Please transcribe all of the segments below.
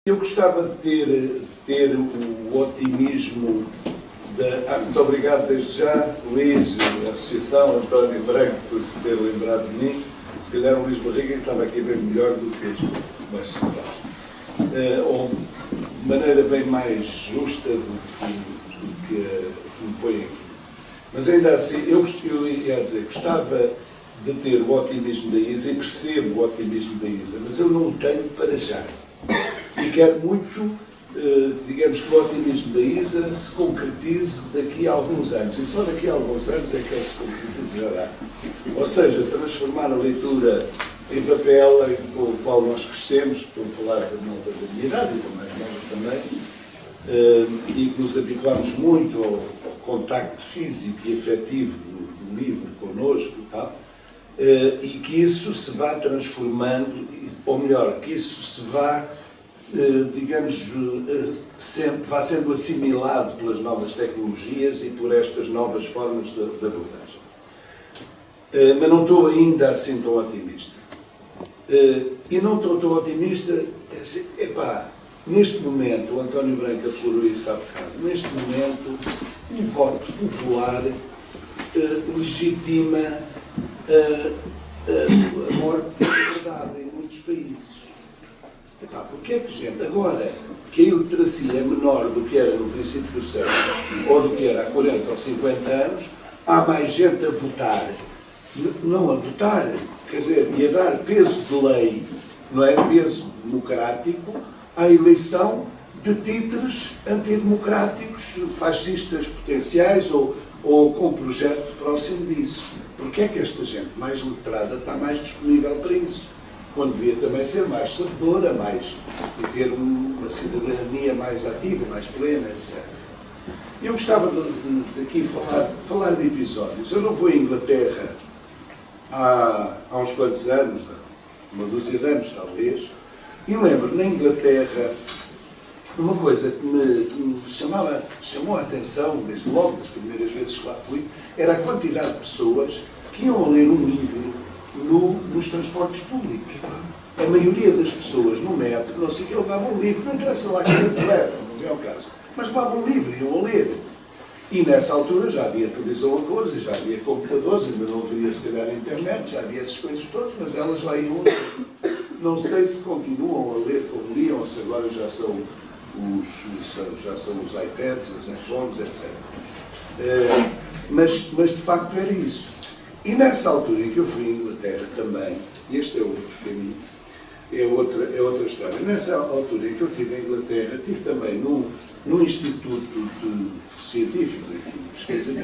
Eu gostava de ter o otimismo da... muito obrigado desde já, Luís, a Associação, António Branco, por se ter lembrado de mim. Se calhar o Luís Barriga estava aqui bem melhor do que este, mas ou de maneira bem mais justa do que me põe aqui. Mas ainda assim, eu ia dizer, gostava de ter o otimismo da ISA e percebo o otimismo da ISA, mas eu não o tenho para já. E quero muito, digamos, que o otimismo da ISA se concretize daqui a alguns anos. E só daqui a alguns anos é que ele se concretizará. Ou seja, transformar a leitura em papel, com o qual nós crescemos, estou a falar da minha idade e da mais nova também, e que nos habituamos muito ao contacto físico e afetivo do livro connosco e tal, e que isso se vá transformando, ou melhor, que isso se vá, digamos, vá sendo assimilado pelas novas tecnologias e por estas novas formas de abordagem. Mas não estou ainda assim tão otimista. E não estou tão otimista, assim, neste momento, o António Branco aflorou isso há bocado, neste momento, o voto popular legitima a morte da liberdade em muitos países. Porque é que, gente, agora que a iliteracia é menor do que era no princípio do século, ou do que era há 40 ou 50 anos, há mais gente a votar, não a votar, quer dizer, e a dar peso de lei, não é? Peso democrático, à eleição de títeres antidemocráticos, fascistas potenciais ou com projeto próximo disso. Porque é que esta gente mais letrada está mais disponível para isso? Quando devia também ser mais sabedora, e ter uma cidadania mais ativa, mais plena, etc. Eu gostava de aqui falar de episódios. Eu não vou à Inglaterra há uns quantos anos, uma dúzia de anos talvez, e lembro, na Inglaterra, uma coisa que me chamou a atenção, desde logo, das primeiras vezes que lá fui, era a quantidade de pessoas que iam a ler um livro nos transportes públicos. A maioria das pessoas no metro, não sei o que, levavam um livro, não interessa lá que era, não é o caso, mas levavam um livro e iam a ler. E nessa altura já havia televisão a cores, já havia computadores, ainda não havia se calhar a internet, já havia essas coisas todas, mas elas lá iam a ler. Não sei se continuam a ler como liam, ou se agora já são os iPads, os iPhones, etc. Mas de facto era isso. E nessa altura em que eu fui à Inglaterra também, e este é outro caminho, é outra história. Nessa altura em que eu estive em Inglaterra, estive também num instituto científico de pesquisa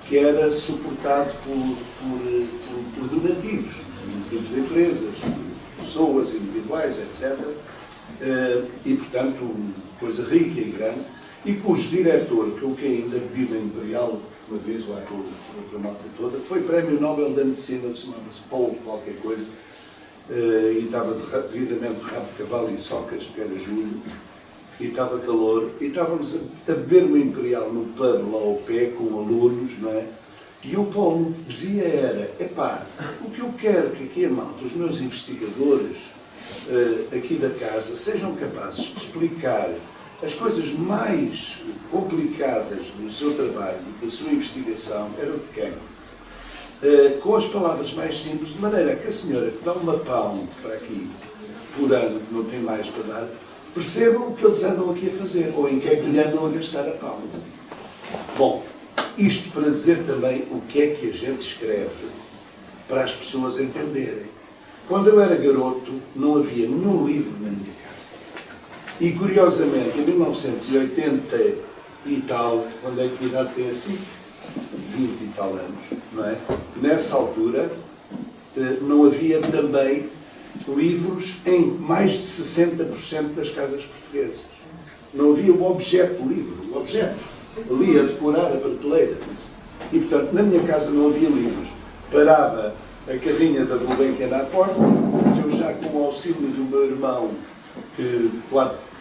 que era suportado por donativos de empresas, pessoas individuais, etc. E, portanto, coisa rica e grande, e cujo diretor, que ainda vive em Imperial, uma vez lá com a malta toda, foi Prémio Nobel da Medicina, chamava-se Paul qualquer coisa, e estava devidamente de rabo de cavalo e socas, porque era julho, e estava calor, e estávamos a beber no Imperial, no pub lá ao pé, com alunos, não é? E o Paulo me dizia era, o que eu quero que aqui a malta, os meus investigadores aqui da casa, sejam capazes de explicar as coisas mais complicadas do seu trabalho, da sua investigação, era o de quem? Com as palavras mais simples, de maneira que a senhora que dá uma pound para aqui, por ano, que não tem mais para dar, percebam o que eles andam aqui a fazer, ou em que é que lhe andam a gastar a pound. Bom, isto para dizer também o que é que a gente escreve, para as pessoas entenderem. Quando eu era garoto, não havia nenhum livro na minha casa. E, curiosamente, em 1980 e tal, quando é que a idade tem assim? 20 e tal anos, não é? Nessa altura, não havia também livros em mais de 60% das casas portuguesas. Não havia o objeto do livro, o objeto, ali a decorar a prateleira. E, portanto, na minha casa não havia livros. Parava a carrinha da Gulbenkian à porta, eu já com o auxílio do meu irmão, que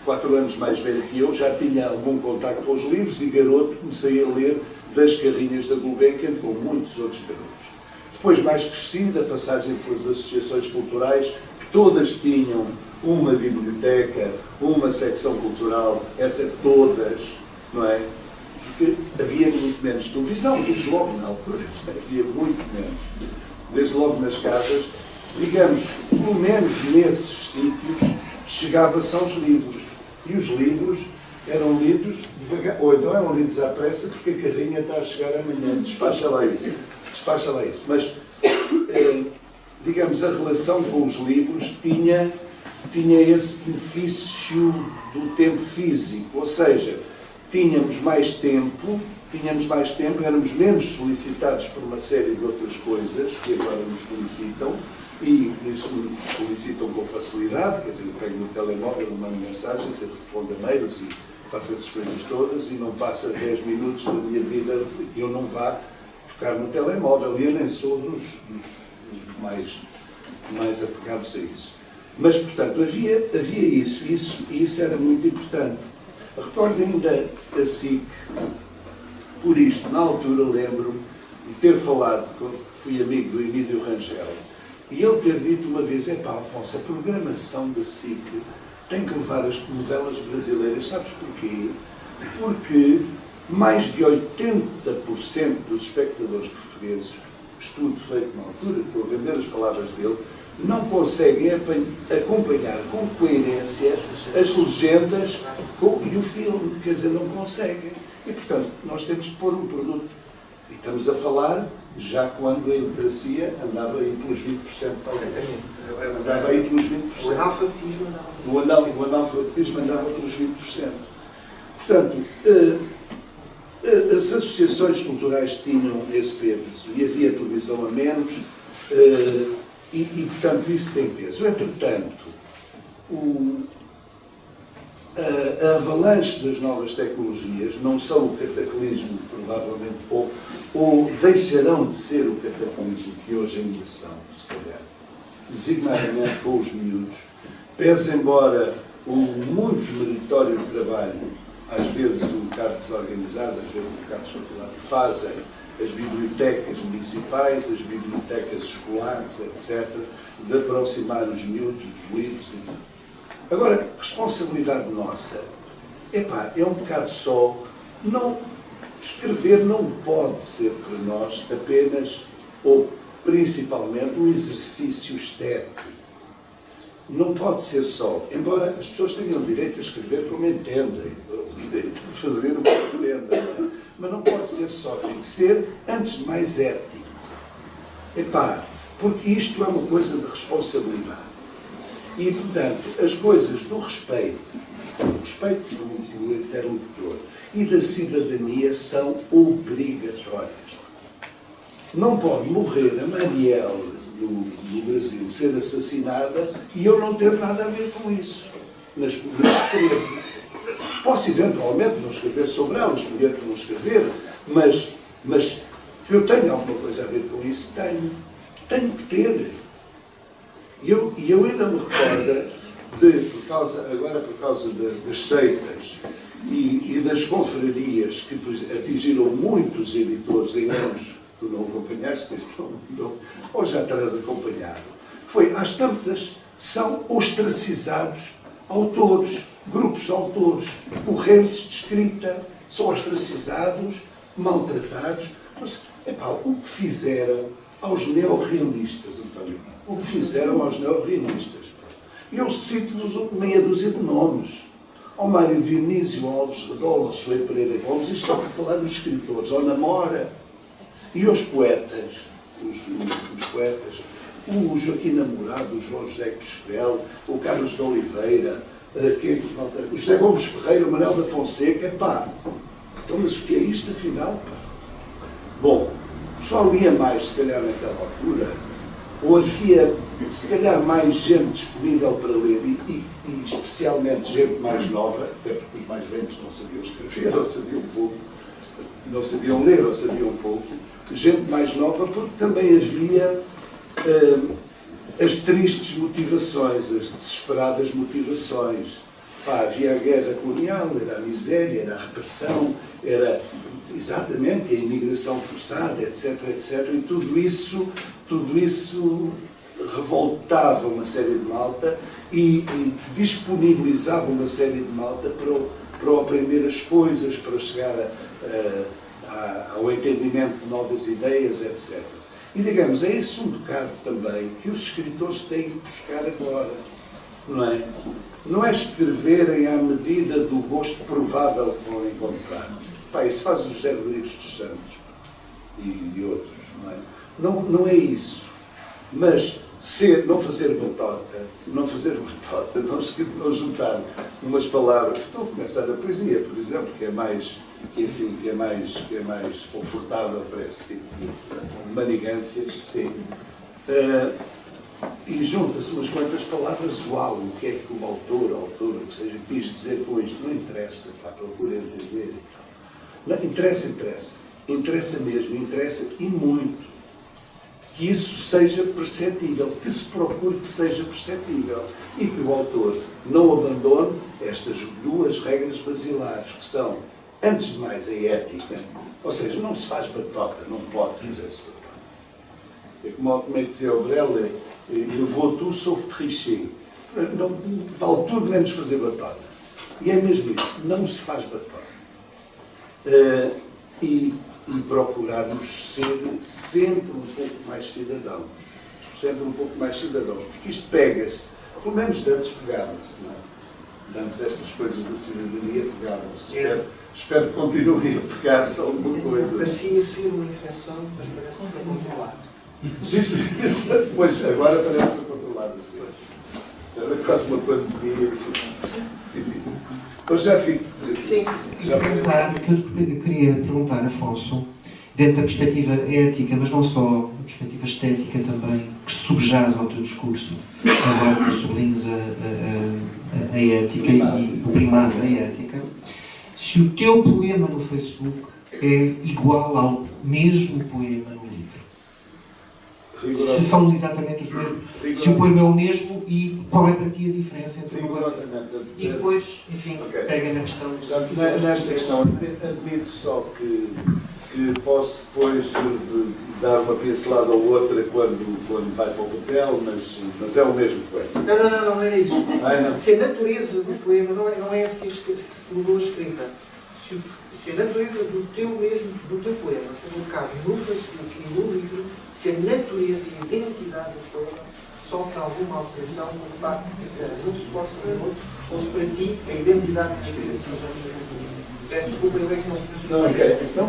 4 anos mais velho que eu, já tinha algum contacto com os livros e garoto comecei a ler das carrinhas da Gulbenkian com muitos outros garotos. Depois, mais crescida, a passagem pelas associações culturais, que todas tinham uma biblioteca, uma secção cultural, etc. Todas, não é? Porque havia muito menos televisão, desde logo na altura, havia muito menos. Desde logo nas casas, digamos, pelo menos nesses sítios, chegava-se aos livros. E os livros eram lidos devagar, ou então eram lidos à pressa, porque a carrinha está a chegar amanhã. Despacha lá isso. Despacha lá isso. Mas, digamos, a relação com os livros tinha esse benefício do tempo físico. Ou seja, tínhamos mais tempo, éramos menos solicitados por uma série de outras coisas que agora nos solicitam, e isso nos solicitam com facilidade. Quer dizer, eu pego no telemóvel, mando mensagens, eu respondo a mails e faço essas coisas todas, e não passa 10 minutos da minha vida que eu não vá tocar no telemóvel, e eu nem sou dos mais apegados a isso. Mas, portanto, havia isso, e isso era muito importante. Recordo ainda a SIC, por isto, na altura lembro-me de ter falado, quando fui amigo do Emílio Rangel, e ele ter dito uma vez: Afonso, a programação da SIC tem que levar as novelas brasileiras, sabes porquê? Porque mais de 80% dos espectadores portugueses, estudo feito na altura, estou a vender as palavras dele, não conseguem acompanhar com coerência as legendas e o filme, quer dizer, não conseguem. E, portanto, nós temos que pôr um produto. E estamos a falar já quando a iliteracia andava aí pelos 20%. Andava aí pelos 20%. O analfabetismo andava pelos 20%. Portanto, as associações culturais tinham esse peso, e havia televisão a menos, e portanto, isso tem peso. Entretanto, a avalanche das novas tecnologias não são o cataclismo, provavelmente, ou deixarão de ser o cataclismo que hoje ainda são, se calhar, designadamente com os miúdos, pese embora o muito meritório trabalho, às vezes um bocado desorganizado, às vezes um bocado especulado, fazem as bibliotecas municipais, as bibliotecas escolares, etc., de aproximar os miúdos dos livros e tudo. Agora, responsabilidade nossa, é um bocado só, escrever não pode ser para nós apenas, ou principalmente, um exercício estético. Não pode ser só, embora as pessoas tenham o direito a escrever como entendem, o direito a fazer o que entendem, mas não pode ser só, tem que ser, antes de mais, ético. Porque isto é uma coisa de responsabilidade. E, portanto, as coisas do respeito do interlocutor e da cidadania são obrigatórias. Não pode morrer a Marielle no Brasil, ser assassinada, e eu não ter nada a ver com isso. Mas escrever. Posso eventualmente não escrever sobre ela, escolher para não escrever, mas que eu tenho alguma coisa a ver com isso, tenho que ter. E eu ainda me recordo por causa das seitas e das confrarias que atingiram muitos editores em anos, tu não acompanhaste, ou já terás acompanhado, foi, às tantas, são ostracizados autores, grupos de autores, correntes de escrita, são ostracizados, maltratados. Mas, o que fizeram aos neorrealistas, António? O que fizeram aos neorrealistas? Eu cito-vos meia dúzia de nomes. Ao Mário Dionísio, ao Alves Redol, ao Soeiro Pereira Gomes, isto só para falar dos escritores, ao Namora. E aos poetas, os poetas, o Joaquim Namorado, o João José Cosfel, o Carlos de Oliveira, o José Gomes Ferreira, o Manuel da Fonseca. Então, mas o que é isto, afinal? Bom, o pessoal lia mais, se calhar, naquela altura, ou havia, se calhar, mais gente disponível para ler, e especialmente gente mais nova, até porque os mais velhos não sabiam escrever, ou sabiam pouco, não sabiam ler, ou sabiam pouco, gente mais nova, porque também havia as tristes motivações, as desesperadas motivações. Havia a guerra colonial, era a miséria, era a repressão, era exatamente a imigração forçada, etc., etc. E tudo isso revoltava uma série de malta e disponibilizava uma série de malta para aprender as coisas, para chegar ao entendimento de novas ideias, etc. E, digamos, é esse um bocado também que os escritores têm que buscar agora, não é? Não é escreverem à medida do gosto provável que vão encontrar. Pá, isso faz o José Rodrigues dos Santos e outros, não é? Não é isso. Mas não fazer batota, não juntar umas palavras. Então, começar a poesia, por exemplo, que é mais, enfim, que é mais confortável para esse tipo de manigâncias, sim. E junta-se umas quantas palavras, uau, o que é que o autor, a autora, que seja, quis dizer com isto, não interessa, pá, procura entender e tal. Não, interessa mesmo, interessa e muito. Que isso seja perceptível, que se procure que seja perceptível e que o autor não abandone estas duas regras basilares, que são, antes de mais, a ética, ou seja, não se faz batota, não pode fazer-se batota. É como é que dizia o Breler, eu vou tu, sauf tricher. Não, vale tudo menos fazer batota. E é mesmo isso, não se faz batota. E procurarmos ser sempre um pouco mais cidadãos. Sempre um pouco mais cidadãos. Porque isto pega-se, pelo menos de antes pegava-se, não é? Antes estas coisas da cidadania pegavam-se. Espero que continuem a pegar-se alguma coisa. Parecia ser uma infecção, mas parece que foi controlada. Sim, pois agora parece que foi controlada. Era quase uma pandemia. Enfim. Eu já fico. Sim. Eu queria perguntar, Afonso, dentro da perspectiva ética, mas não só, a perspectiva estética também, que subjaz ao teu discurso, agora que sublinhas a ética e o primado da ética, se o teu poema no Facebook é igual ao mesmo poema no livro. Se são exatamente os mesmos, se o poema é o mesmo e qual é para ti a diferença entre uma coisa e depois, enfim, pega na questão. Nesta questão, admito só que posso depois dar uma pincelada ou outra quando vai para o papel, mas é o mesmo poema. Não era isso. Se a natureza do poema não é assim que se mudou a escrita. Se a natureza do teu poema colocado no Facebook e no livro, se a natureza e a identidade do poema sofre alguma alteração no facto de teres um suporte para o outro, ou se para ti a identidade da criação. Peço desculpa, eu é que não fiz. Não, ok. Então,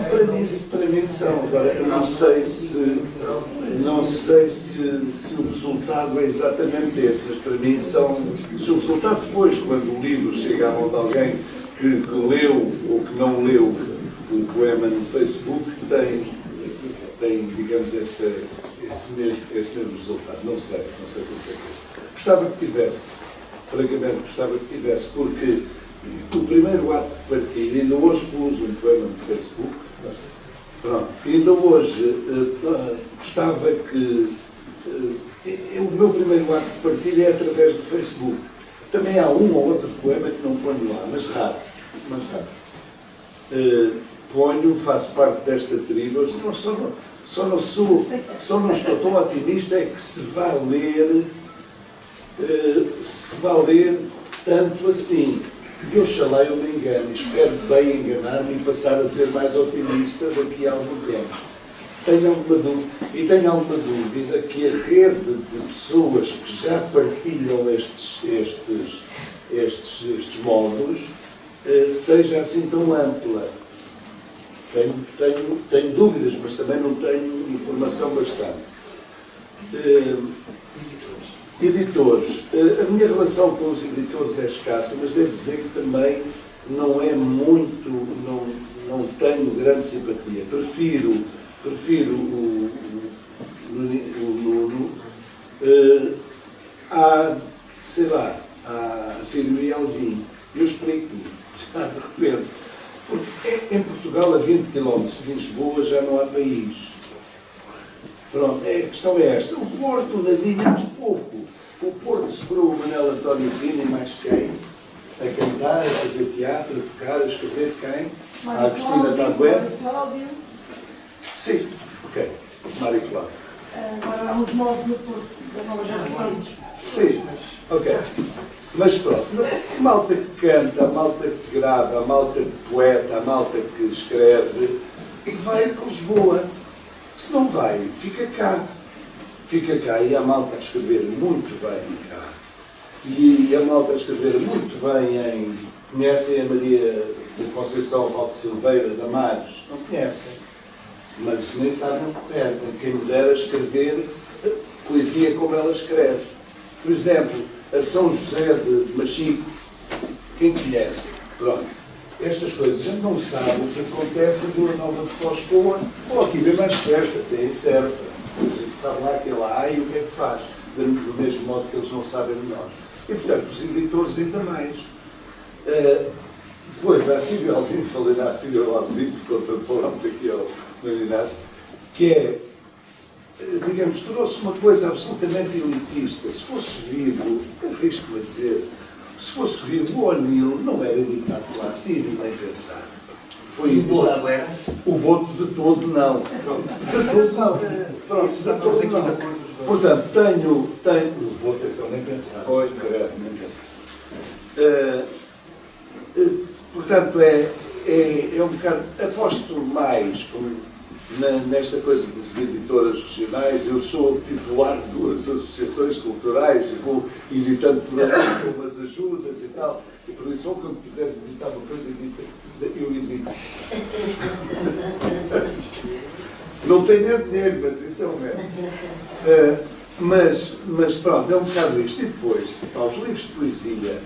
para mim são. Agora, eu não sei se o resultado é exatamente esse, mas para mim são. Se o resultado depois, quando o livro chega à mão de alguém que leu ou que não leu o poema no Facebook, tem digamos, esse mesmo resultado. Não sei porque. Gostava que tivesse, francamente, porque o primeiro ato de partida, ainda hoje pus um poema no Facebook, pronto, ainda hoje gostava que o meu primeiro ato de partida é através do Facebook. Também há um ou outro poema que não ponho lá, mas raros. Ponho, faço parte desta tribo, só não estou tão otimista é que se vá ler tanto assim. Deus xalei, eu me engano, espero bem enganar-me e passar a ser mais otimista daqui a algum tempo. Tenho alguma dúvida que a rede de pessoas que já partilham estes módulos seja assim tão ampla. Tenho dúvidas, mas também não tenho informação bastante. Editores. A minha relação com os editores é escassa, mas devo dizer que também não é muito, não tenho grande simpatia. Prefiro o Nuno. A Sírio Alvim. Eu explico-me, de repente. Porque em Portugal, a 20 km de Lisboa, já não há país. Pronto, a questão é esta. O Porto, nadinha, mas pouco. O Porto segurou o Manuel António Pina e mais quem? A cantar, a fazer teatro, a tocar, a escrever quem? A Agostina Tabué. Sim, ok. Mário Cláudio. Agora há uns novos no Porto, da nova geração. Sim, ok. Mas pronto, a malta que canta, a malta que grava, a malta que poeta, a malta que escreve, vai para Lisboa. Se não vai, fica cá. Fica cá e a malta a escrever muito bem cá. E a malta a escrever muito bem em... Conhecem a Maria de Conceição Roque Silveira da Mares? Não conhecem. Mas nem sabem o que é. Quem me dera escrever poesia como ela escreve. Por exemplo, a São José de Machico. Quem conhece? Pronto. Estas coisas a gente não sabe o que acontece em Vila Nova de Foscoa ou aqui bem mais perto, até em Serpa. A gente sabe lá que ela há e o que é que faz. Do mesmo modo que eles não sabem de nós. E, portanto, os editores ainda mais. Depois, a Sílvia Alvim, falei da Sílvia Alvim, porque falamos aqui ao Inácio, que é, digamos, trouxe uma coisa absolutamente elitista. Se fosse vivo, arrisco-me a dizer, se fosse vivo, o O'Neill não era editado pela Sílvia, nem pensar. Foi editado. O Boto de todo, não. Pronto, de todo, não. Pronto, de todo, não. Portanto, tenho o Boto, então, nem pensar. Pois, nem pensar. Portanto, é um bocado, aposto mais como nesta coisa das editoras regionais. Eu sou titular de 2 associações culturais e vou editando por aí com umas ajudas e tal. E por isso, quando quiseres editar uma coisa, eu edito. Não tenho nem dinheiro, mas isso é o mesmo. Mas pronto, é um bocado isto. E depois, os livros de poesia,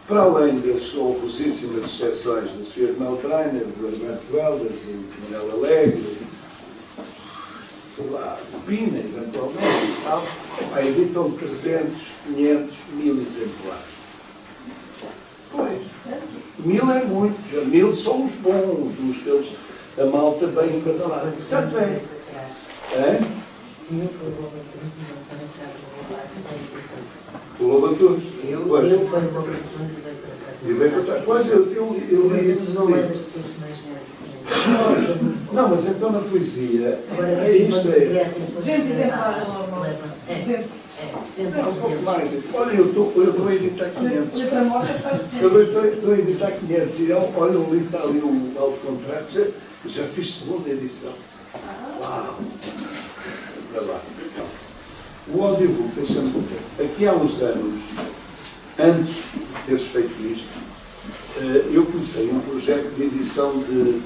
para além das honrosíssimas exceções da Sofia de Melbreiner, do Alberto Welder, do Manuel Alegre, sei lá, do Pina, eventualmente, e tal, editam 300, 500, 1000 exemplares. Pois, 1000 é muito, 1000 são os bons, os que eles, a malta bem encadalada. Portanto, o Lobo Antunes. Pois, eu li isso. Não é das pessoas que mais merecem. Não, mas então na poesia. Agora, É isto. 200 exemplares normal. 200. Um pouco mais. Olha, eu estou a editar 500. Letra morta faz Eu estou a editar 500. E olha, o livro está ali, o autocontrato. Já fiz segunda edição. Uau! Para lá. O audiobook, deixa-me dizer, aqui há uns anos, antes de teres feito isto, eu comecei um projeto de edição de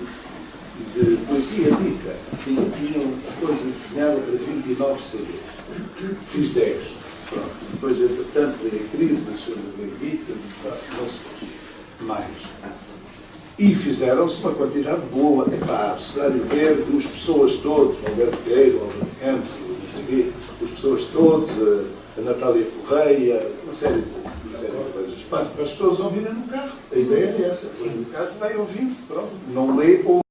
poesia dita. Tinha uma coisa desenhada para 29 CDs. Fiz 10. Pronto. Depois, entretanto, veio a crise, nasceu a Benedita, não se fez mais. E fizeram-se uma quantidade boa. Epá, o Cesário Verde, os pessoas todos, o Alberto Guerreiro, o Alberto Campos, as pessoas todas, a Natália Correia, uma série de coisas. Para as pessoas ouvirem no carro. A ideia é essa. No carro vai ouvindo, pronto. Não lê ou